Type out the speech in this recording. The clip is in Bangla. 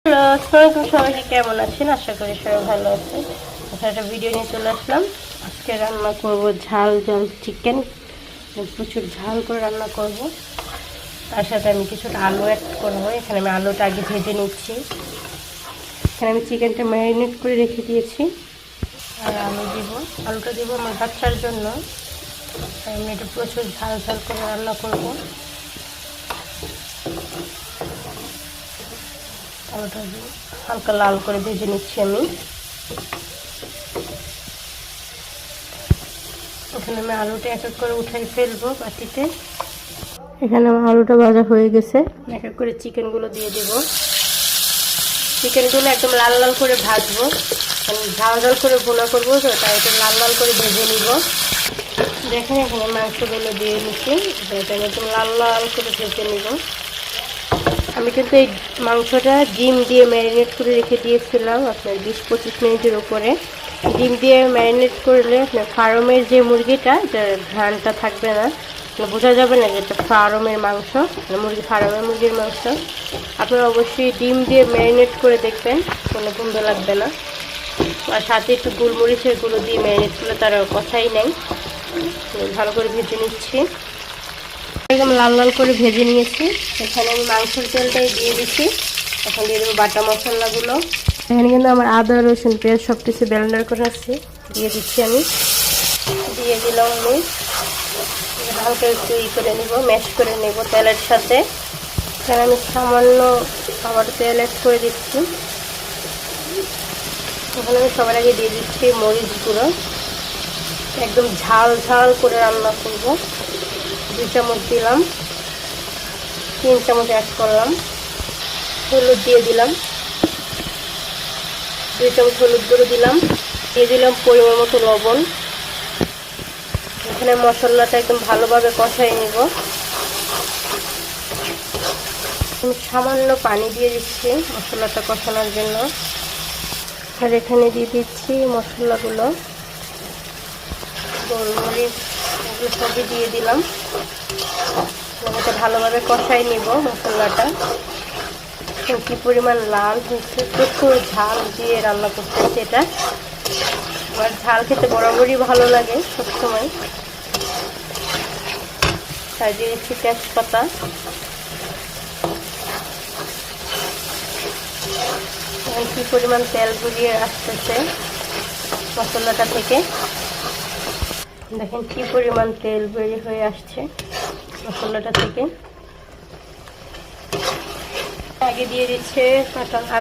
হ্যালো, আসসালামু আলাইকুম। সবাইকে কেমন আছেন? আশা করি সবাই ভালো আছেন। একটা ভিডিও নিয়ে চলে আসলাম। আজকে রান্না করব ঝাল ঝাল চিকেন। প্রচুর ঝাল করে রান্না করব। তার সাথে আমি কিছুটা আলু অ্যাড করবো। এখানে আমি আলুটা আগে ভেজে নিচ্ছি। এখানে আমি চিকেনটা ম্যারিনেট করে রেখে দিয়েছি। আর আলুটা দিব আমার বাচ্চার জন্য। আমি এটা প্রচুর ঝাল ঝাল করে রান্না করব। আলুটা হালকা লাল করে ভেজে নিচ্ছি আমি। এখানে আমি আলুটা এক এক করে উঠাই ফেলবো বাটিতে। এখানে আমার আলুটা ভাজা হয়ে গেছে। এক এক করে চিকেনগুলো দিয়ে দেবো। চিকেনগুলো একদম লাল লাল করে ভাজবো। ঝাল ঝাল করে ভুনা করবো, তো তাই একটু লাল লাল করে ভেজে নিব। দেখেন এখানে মাংসগুলো দিয়ে নিচ্ছি। এটা একদম লাল লাল করে ভেজে নিব। আমি কিন্তু এই মাংসটা ডিম দিয়ে ম্যারিনেট করে রেখে দিয়েছিলাম আপনার 20-25 মিনিটের উপরে। ডিম দিয়ে ম্যারিনেট করলে আপনার ফার্মের যে মুরগিটা, এটার ঘ্রাণটা থাকবে না, বোঝা যাবে না যে এটা ফার্মের মাংস, ফার্মের মুরগির মাংস। আপনারা অবশ্যই ডিম দিয়ে ম্যারিনেট করে দেখবেন, কোনো গন্ধ লাগবে না। আর সাথে একটু গোলমরিচের গুঁড়ো দিয়ে ম্যারিনেট করলে তার কথাই নেই। ভালো করে ভেজে নিচ্ছি। একদম লাল লাল করে ভেজে নিয়েছি। এখানে আমি মাংসের তেলটাই দিয়ে দিচ্ছি। এখন দিয়ে দেবো বাটা মশলাগুলো। এখানে কিন্তু আমার আদা রসুন পেঁয়াজ সব কিছু ব্লেন্ডার করে আসছে, দিয়ে দিচ্ছি আমি। দিয়ে দিলাম আমি হালকা একটু করে নিব, ম্যাশ করে নেব তেলের সাথে। এখানে আমি সামান্য আবার তেল অ্যাড করে দিচ্ছি। এখানে আমি সবার আগে দিয়ে দিচ্ছি মরিচ গুঁড়ো। একদম ঝাল ঝাল করে রান্না করব। 2 চামচ দিলাম, 3 চামচ অ্যাড করলাম। হলুদ দিয়ে দিলাম, 2 চামচ হলুদ গুঁড়ো দিলাম। দিয়ে দিলাম পরিমাণ মতো লবণ। এখানে মশলাটা একদম ভালোভাবে কষাই নিব। আমি সামান্য পানি দিয়ে দিচ্ছি মশলাটা কষানোর জন্য। আর এখানে দিয়ে দিচ্ছি মশলাগুলো, গোলমরিচ, এগুলো সবই দিয়ে দিলাম। এটা ভালোভাবে কষাই নিব মশলাটা। কি পরিমাণ লাল হয়েছে, প্রচুর ঝাল দিয়ে রান্না করতেছি এটা। আমার ঝাল খেতে বরাবরই ভালো লাগে সবসময়। তাই দিয়ে দিচ্ছি তেজপাতা। কি পরিমাণ তেল বেরিয়ে আসতেছে মশলাটা থেকে, দেখেন কি পরিমাণ তেল বেরিয়ে হয়ে আসছে মশলাটা থেকে। আগে দিয়ে দিচ্ছে কাঁচা